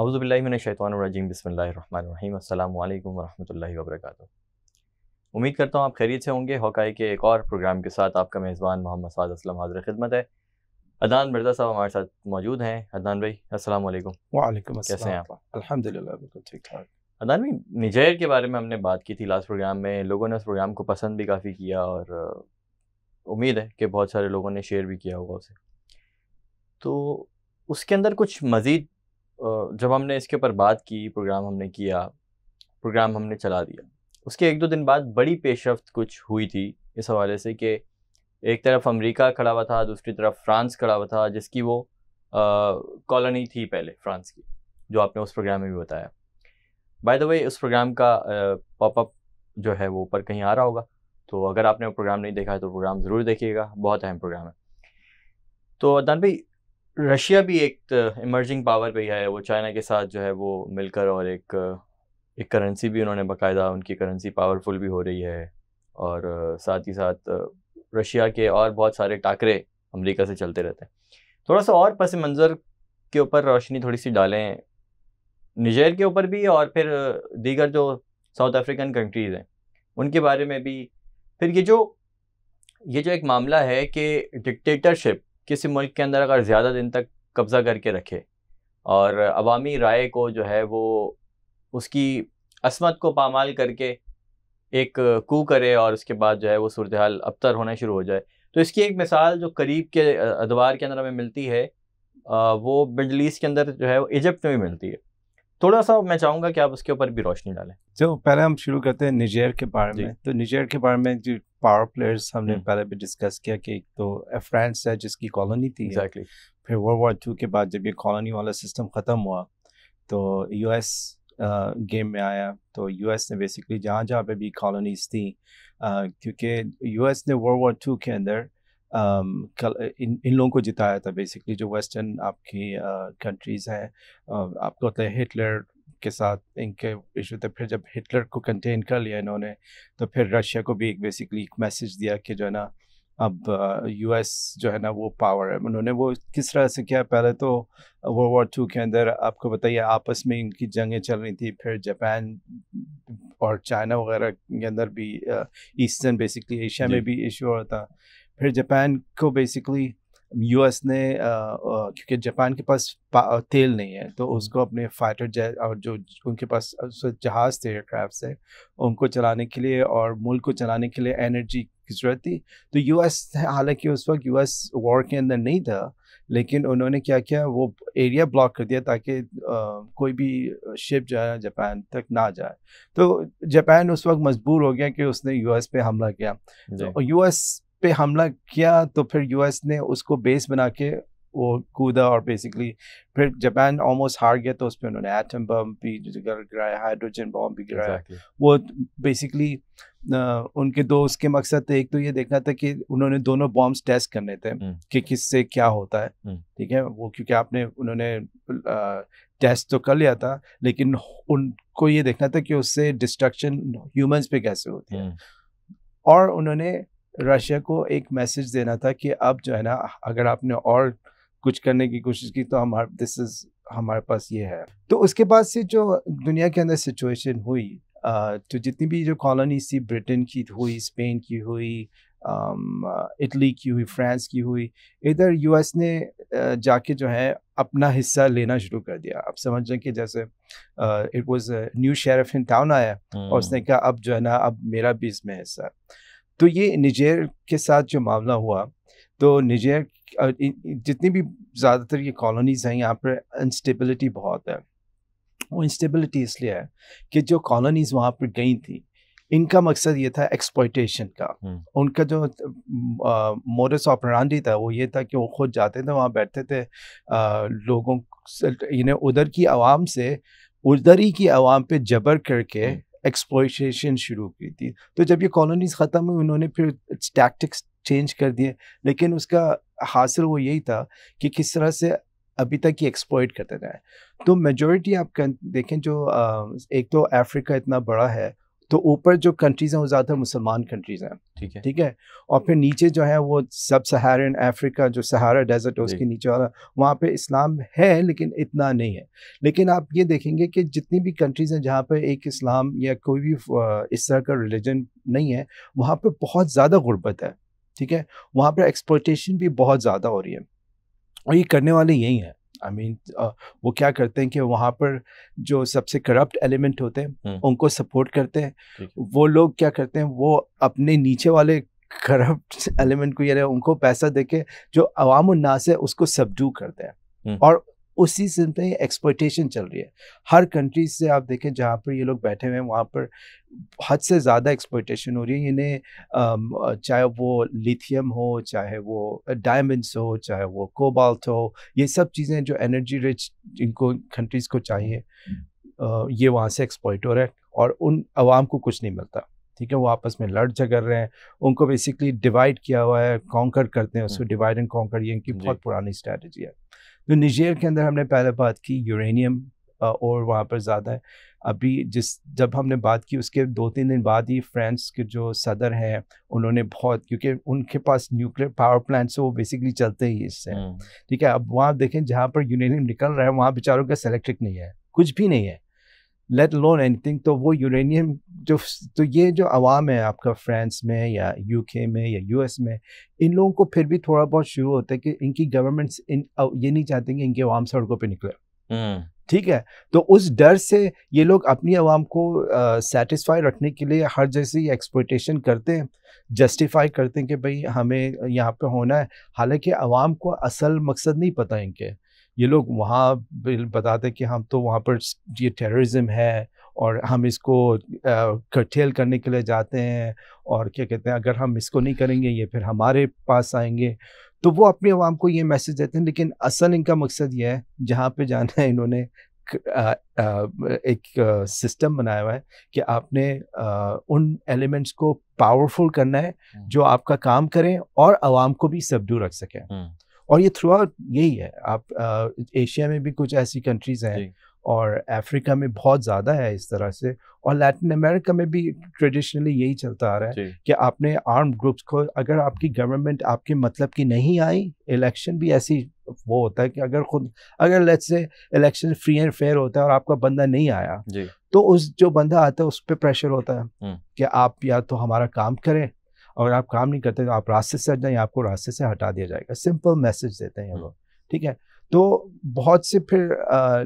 اعوذ باللہ من الشیطان الرجیم، بسم اللہ الرحمن الرحیم، السلام علیکم ورحمۃ اللہ وبرکاتہ۔ امید کرتا ہوں آپ خیریت سے ہوں گے۔ ہاکائی کے ایک اور پروگرام کے ساتھ آپ کا میزبان محمد فاضل اسلم حاضر خدمت ہے۔ عدنان مرزا صاحب ہمارے ساتھ موجود ہیں۔ عدنان بھائی السلام علیکم۔ وعلیکم السلام۔ کیسے ہیں آپ؟ الحمدللہ بالکل ٹھیک ٹھاک۔ عدنان بھائی، نیجر کے بارے میں ہم نے بات کی تھی لاسٹ پروگرام میں، لوگوں نے اس پروگرام کو پسند بھی کافی کیا اور امید ہے کہ بہت سارے لوگوں نے شیئر بھی کیا ہوگا اسے۔ تو اس کے اندر کچھ مزید جب ہم نے اس کے اوپر بات کی، پروگرام ہم نے کیا، پروگرام ہم نے چلا دیا، اس کے ایک دو دن بعد بڑی پیش رفت کچھ ہوئی تھی اس حوالے سے کہ ایک طرف امریکہ کھڑا ہوا تھا، دوسری طرف فرانس کھڑا ہوا تھا، جس کی وہ کالونی تھی پہلے فرانس کی، جو آپ نے اس پروگرام میں بھی بتایا۔ By the way, us programme کا پاپ اپ جو ہے وہ اوپر کہیں آ رہا ہوگا، تو اگر آپ نے وہ پروگرام نہیں دیکھا ہے تو پروگرام ضرور دیکھیے گا، بہت اہم پروگرام ہے۔ تو عدنان بھائی، رشیا بھی ایک ایمرجنگ پاور پہ ہے، وہ چائنا کے ساتھ جو ہے وہ مل کر، اور ایک کرنسی بھی انہوں نے باقاعدہ، ان کی کرنسی پاورفل بھی ہو رہی ہے، اور ساتھ ہی ساتھ رشیا کے اور بہت سارے ٹاکرے امریکہ سے چلتے رہتے ہیں۔ تھوڑا سا اور پس منظر کے اوپر روشنی تھوڑی سی ڈالیں، نیجر کے اوپر بھی، اور پھر دیگر جو ساؤتھ افریقن کنٹریز ہیں ان کے بارے میں بھی۔ پھر یہ جو ایک معاملہ ہے کہ ڈکٹیٹرشپ کسی ملک کے اندر اگر زیادہ دن تک قبضہ کر کے رکھے اور عوامی رائے کو جو ہے وہ اس کی عصمت کو پامال کر کے ایک کو کرے، اور اس کے بعد جو ہے وہ صورتحال ابتر ہونا شروع ہو جائے، تو اس کی ایک مثال جو قریب کے ادوار کے اندر ہمیں ملتی ہے وہ مڈل ایسٹ کے اندر جو ہے وہ ایجپٹ میں بھی ملتی ہے۔ تھوڑا سا میں چاہوں گا کہ آپ اس کے اوپر بھی روشنی ڈالیں۔ تو پہلے ہم شروع کرتے ہیں نیجر کے بارے میں۔ تو نیجر کے بارے میں جو پاور پلیئرز ہم نے پہلے بھی ڈسکس کیا کہ ایک تو فرانس ہے جس کی کالونی تھی، پھر ورلڈ وار 2 کے بعد جب یہ کالونی والا سسٹم ختم ہوا تو یو ایس گیم میں آیا۔ تو یو ایس نے بیسکلی جہاں جہاں پہ بھی کالونیز تھیں، کیونکہ یو ایس نے ورلڈ وار 2 کے اندر ان لوگوں کو جتایا تھا، بیسکلی جو ویسٹرن آپ کی کنٹریز ہیں، آپ کو ہوتا ہے ہٹلر کے ساتھ ان کے ایشو تھے۔ پھر جب ہٹلر کو کنٹین کر لیا انہوں نے، تو پھر رشیا کو بھی ایک بیسکلی ایک میسج دیا کہ جو ہے نا اب یو ایس جو ہے نا وہ پاور ہے۔ انہوں نے وہ کس طرح سے کیا، پہلے تو ورلڈ وار 2 کے اندر آپ کو بتائیے آپس میں ان کی جنگیں چل رہی تھیں، پھر جاپان اور چائنا وغیرہ کے اندر بھی، ایسٹرن بیسکلی ایشیا میں بھی ایشو ہو رہا تھا۔ پھر جاپان کو بیسکلی یو ایس نے، کیونکہ جاپان کے پاس تیل نہیں ہے، تو اس کو اپنے فائٹر جیٹ اور جو ان کے پاس جہاز تھے، ایئر کرافٹ سے، ان کو چلانے کے لیے اور ملک کو چلانے کے لیے انرجی کی ضرورت تھی۔ تو یو ایس، حالانکہ اس وقت یو ایس وار کے اندر نہیں تھا، لیکن انہوں نے کیا کیا، وہ ایریا بلاک کر دیا تاکہ کوئی بھی شپ جو ہے جاپان تک نہ جائے۔ تو جاپان اس وقت مجبور ہو گیا کہ اس نے یو ایس پہ حملہ کیا۔ تو یو ایس پہ حملہ کیا تو پھر یو ایس نے اس کو بیس بنا کے وہ کودا، اور بیسکلی پھر جاپان آلموسٹ ہار گیا، تو اس پہ انہوں نے ایٹم بم بھی گرایا، ہائیڈروجن بم بھی گرایا۔ وہ بیسکلی ان کے دو اس کے مقصد تھے، ایک تو یہ دیکھنا تھا کہ انہوں نے دونوں بمس ٹیسٹ کرنے تھے کہ کس سے کیا ہوتا ہے، ٹھیک ہے وہ، کیونکہ انہوں نے ٹیسٹ تو کر لیا تھا، لیکن ان کو یہ دیکھنا تھا کہ اس سے ڈسٹرکشن ہیومنس پہ کیسے ہوتی ہے۔ اور انہوں نے رشیا کو ایک میسج دینا تھا کہ اب جو ہے نا اگر آپ نے اور کچھ کرنے کی کوشش کی تو ہمارے پاس یہ ہے۔ تو اس کے بعد سے جو دنیا کے اندر سچویشن ہوئی، تو جتنی بھی جو کالونیز تھی، برٹن کی ہوئی، اسپین کی ہوئی، اٹلی کی ہوئی، فرانس کی ہوئی، ادھر یو ایس نے جا کے جو ہے اپنا حصہ لینا شروع کر دیا۔ اب سمجھ لیں کہ جیسے it was new sheriff in town آیا، اور اس نے کہا اب جو ہے نا اب میرا بھی اس میں حصہ ہے۔ تو یہ نیجر کے ساتھ جو معاملہ ہوا، تو نیجر جتنی بھی زیادہ تر یہ کالونیز ہیں، یہاں پر انسٹیبلٹی بہت ہے۔ وہ انسٹیبلٹی اس لیے ہے کہ جو کالونیز وہاں پر گئی تھیں، ان کا مقصد یہ تھا ایکسپلائٹیشن کا۔ ان کا جو موڈس آپرانڈی تھا وہ یہ تھا کہ وہ خود جاتے تھے، وہاں بیٹھتے تھے، لوگوں ادھر کی عوام سے ادھر ہی کی عوام پہ جبر کر کے ایکسپلائٹیشن شروع کی تھی۔ تو جب یہ کالونیز ختم ہوئی، انہوں نے پھر ٹیکٹکس چینج کر دیے، لیکن اس کا حاصل وہ یہی تھا کہ کس طرح سے ابھی تک یہ ایکسپلائٹ کرتے رہے۔ تو میجورٹی آپ دیکھیں، جو ایک تو افریقہ اتنا بڑا ہے، تو اوپر جو کنٹریز ہیں وہ زیادہ تر مسلمان کنٹریز ہیں، ٹھیک ہے، اور پھر نیچے جو ہے وہ سب سہارن افریقہ جو سہارا ڈیزرٹ ہے اس کے نیچے والا، وہاں پہ اسلام ہے لیکن اتنا نہیں ہے. لیکن آپ یہ دیکھیں گے کہ جتنی بھی کنٹریز ہیں جہاں پہ ایک اسلام یا کوئی بھی اس طرح کا ریلیجن نہیں ہے، وہاں پہ بہت زیادہ غربت ہے، ٹھیک ہے، وہاں پہ ایکسپلوٹیشن بھی بہت زیادہ ہو رہی ہے، اور یہ کرنے والے یہی ہیں. وہ کیا کرتے ہیں کہ وہاں پر جو سب سے کرپٹ ایلیمنٹ ہوتے ہیں ان کو سپورٹ کرتے ہیں. وہ لوگ کیا کرتے ہیں، وہ اپنے نیچے والے کرپٹ ایلیمنٹ کو یعنی ان کو پیسہ دے کے جو عوام الناس ہے اس کو سبڈو کرتے ہیں، اور اسی سے ایکسپلوٹیشن چل رہی ہے. ہر کنٹری سے آپ دیکھیں جہاں پر یہ لوگ بیٹھے ہوئے ہیں وہاں پر حد سے زیادہ ایکسپلوٹیشن ہو رہی ہے. انہیں چاہے وہ لیتھیم ہو، چاہے وہ ڈائمنڈس ہو، چاہے وہ کوبالٹ ہو، یہ سب چیزیں جو انرجی رچ جن کو کنٹریز کو چاہیے یہ وہاں سے ایکسپلوٹ ہو رہا ہے، اور ان عوام کو کچھ نہیں ملتا. ٹھیک ہے، وہ آپس میں لڑ جھگڑ رہے ہیں، ان کو بیسکلی ڈیوائڈ کیا ہوا ہے، کانکر کرتے ہیں اس کو، ڈیوائڈ اینڈ کانکر یہ ان کی بہت پرانی اسٹریٹجی ہے. تو نیجر کے اندر ہم نے پہلے بات کی یورینیم اور وہاں پر زیادہ ہے. ابھی جب ہم نے بات کی اس کے 2-3 دن بعد ہی فرانس کے جو صدر ہیں انہوں نے بہت، کیونکہ ان کے پاس نیوکلیئر پاور پلانٹس وہ بیسکلی چلتے ہی اس سے، ٹھیک ہے. اب وہاں دیکھیں جہاں پر یورینیم نکل رہا ہے وہاں بیچاروں کا الیکٹرک نہیں ہے، کچھ بھی نہیں ہے، لیٹ لون اینی تھنگ. تو وہ یورینیم تو یہ جو عوام ہے آپ کا فرانس میں یا یو کے میں یا یو ایس میں، ان لوگوں کو پھر بھی تھوڑا بہت شروع ہوتا ہے کہ ان کی گورنمنٹس یہ نہیں چاہتے کہ ان کے عوام سڑکوں پہ نکلے، ٹھیک ہے. تو اس ڈر سے یہ لوگ اپنی عوام کو سیٹسفائی رکھنے کے لیے ہر جیسی ایکسپلوٹیشن کرتے ہیں، جسٹیفائی کرتے ہیں کہ بھئی ہمیں یہاں پہ ہونا ہے، حالانکہ عوام کو اصل مقصد نہیں پتہ ان کے. یہ لوگ وہاں بتاتے ہیں کہ ہم تو وہاں پر یہ ٹیررزم ہے اور ہم اس کو کرٹیل کرنے کے لیے جاتے ہیں، اور کیا کہتے ہیں اگر ہم اس کو نہیں کریں گے یہ پھر ہمارے پاس آئیں گے. تو وہ اپنی عوام کو یہ میسج دیتے ہیں، لیکن اصل ان کا مقصد یہ ہے جہاں پہ جانا ہے انہوں نے ایک سسٹم بنایا ہوا ہے کہ آپ نے ان ایلیمنٹس کو پاورفل کرنا ہے جو آپ کا کام کریں اور عوام کو بھی سبڈو رکھ سکیں. اور یہ تھرو آؤٹ یہی ہے. آپ ایشیا میں بھی کچھ ایسی کنٹریز ہیں اور افریقہ میں بہت زیادہ ہے اس طرح سے، اور لیٹن امریکہ میں بھی ٹریڈیشنلی یہی چلتا آ رہا ہے کہ آپ نے آرمڈ گروپس کو، اگر آپ کی گورنمنٹ آپ کے مطلب کی نہیں آئی، الیکشن بھی ایسی وہ ہوتا ہے کہ اگر let's say election free and fair ہوتا ہے اور آپ کا بندہ نہیں آیا تو اس جو بندہ آتا ہے اس پہ پریشر ہوتا ہے کہ آپ یا تو ہمارا کام کریں، اگر آپ کام نہیں کرتے تو آپ راستے سے ہٹ جائیں، آپ کو راستے سے ہٹا دیا جائے گا. سمپل میسج دیتے ہیں یہ لوگ، ٹھیک ہے. تو بہت سے پھر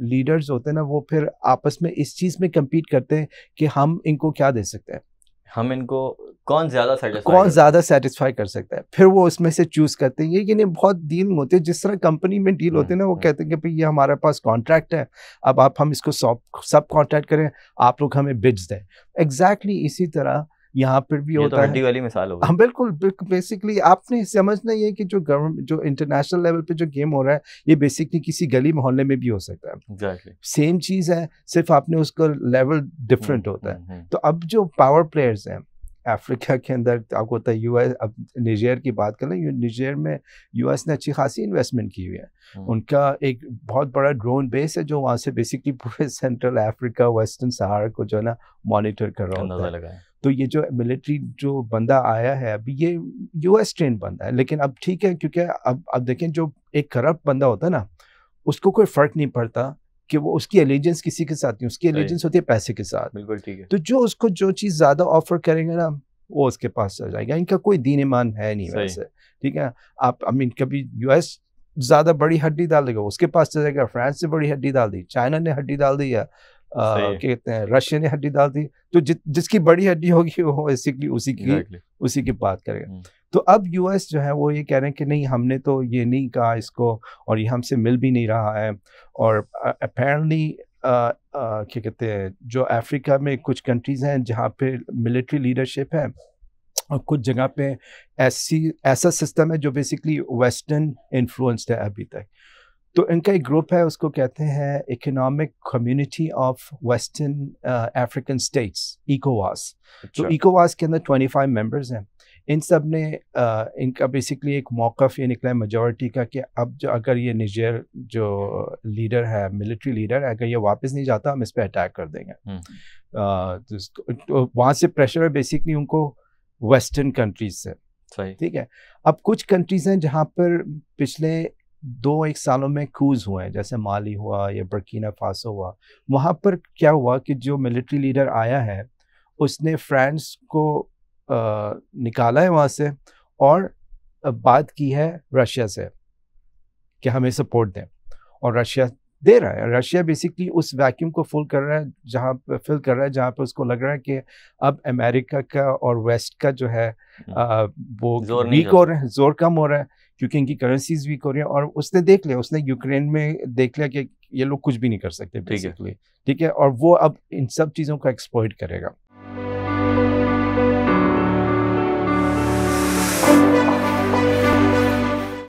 لیڈرز ہوتے ہیں نا، وہ پھر آپس میں اس چیز میں کمپیٹ کرتے ہیں کہ ہم ان کو کیا دے سکتے ہیں، ہم ان کو کون زیادہ سیٹسفائی کر سکتا ہے. پھر وہ اس میں سے چوز کرتے ہیں. یہ بہت ڈیل ہوتے ہیں جس طرح کمپنی میں ڈیل ہوتے ہیں نا، وہ کہتے ہیں کہ بھئی یہ ہمارے پاس کانٹریکٹ ہے، اب آپ ہم اس کو سب کانٹریکٹ کریں، آپ لوگ ہمیں بڈز دیں. ایگزیکٹلی اسی طرح یہاں پر بھی ہوتا ہے. ہڈی والی مثال ہوگی. ہاں بالکل. بیسکلی آپ نے سمجھنا یہ کہ جو انٹرنیشنل لیول پہ جو گیم ہو رہا ہے یہ بیسکلی کسی گلی محلے میں بھی ہو سکتا ہے. سیم چیز ہے، صرف آپ نے اس کا لیول ڈفرینٹ ہوتا ہے. تو اب جو پاور پلیئرز ہیں افریقہ کے اندر، آپ کو پتہ ہے یو ایس، اب نیجر کی بات کر لیں، نیجر میں یو ایس نے اچھی خاصی انویسٹمنٹ کی ہوئی ہے. ان کا ایک بہت بڑا ڈرون بیس ہے جو وہاں سے بیسکلی پورے سینٹرل افریقہ، ویسٹرن سہارا کو جو ہے نا مانیٹر کر رہا ہوتا ہے. تو یہ جو ملٹری جو بندہ آیا ہے ابھی یہ یو ایس ٹرین بندہ ہے، لیکن اب ٹھیک ہے کیونکہ اب دیکھیں جو ایک کرپٹ بندہ ہوتا ہے نا اس کو کوئی فرق نہیں پڑتا کہ وہ اس کی ایلیجنس کسی کے ساتھ نہیں، اس کی ایلیجنس ہوتی ہے پیسے کے ساتھ. بالکل ٹھیک ہے. تو جو اس کو جو چیز زیادہ آفر کریں گے نا وہ اس کے پاس چل جائے گا. ان کا کوئی دین ایمان ہے نہیں ویسے، ٹھیک ہے. آپ کبھی یو ایس زیادہ بڑی ہڈی ڈال دے گا اس کے پاس چلے گا، فرانس سے بڑی ہڈی ڈال دی، چائنا نے ہڈی ڈال دی، یا کہتے ہیں رشیا نے ہڈی ڈال دی. تو جس کی بڑی ہڈی ہوگی وہ بیسکلی اسی کی بات کرے گا. تو اب یو ایس جو ہے وہ یہ کہہ رہے ہیں کہ نہیں ہم نے تو یہ نہیں کہا اس کو، اور یہ ہم سے مل بھی نہیں رہا ہے. اور اپیرنٹلی کیا کہتے ہیں جو افریقہ میں کچھ کنٹریز ہیں جہاں پہ ملٹری لیڈرشپ ہے، اور کچھ جگہ پہ ایسا سسٹم ہے جو بیسکلی ویسٹرن انفلوئنسڈ ہے ابھی تک. تو ان کا ایک گروپ ہے، اس کو کہتے ہیں economic community of western African states, ایکوواس. تو ایکوواس کے اندر 25 ممبرز ہیں. ان سب نے ان کا بیسکلی ایک موقف یہ نکلا ہے میجورٹی کا کہ اب جو اگر یہ نیجر جو لیڈر ہے ملٹری لیڈر ہے اگر یہ واپس نہیں جاتا ہم اس پہ اٹیک کر دیں گے. وہاں سے پریشر ہے بیسکلی ان کو ویسٹرن کنٹریز سے. ٹھیک ہے. اب کچھ کنٹریز ہیں جہاں پر پچھلے 2-1 سالوں میں کوز ہوئے ہیں, جیسے مالی ہوا یا برکینا فاسو ہوا. وہاں پر کیا ہوا کہ جو ملٹری لیڈر آیا ہے اس نے فرانس کو نکالا ہے وہاں سے اور بات کی ہے رشیا سے کہ ہمیں سپورٹ دیں, اور رشیا دے رہا ہے. رشیا بیسکلی اس ویکیوم کو فل کر رہا ہے جہاں پہ اس کو لگ رہا ہے کہ اب امریکہ کا اور ویسٹ کا جو ہے وہ ویک ہو رہے ہیں, زور کم ہو رہا ہے کیونکہ ان کی کرنسیز ویک ہو رہی ہیں. اور اس نے دیکھ لیا, اس نے یوکرین میں دیکھ لیا کہ یہ لوگ کچھ بھی نہیں کر سکتے بیسکلی. ٹھیک ہے. اور وہ اب ان سب چیزوں کا ایکسپلائٹ کرے گا.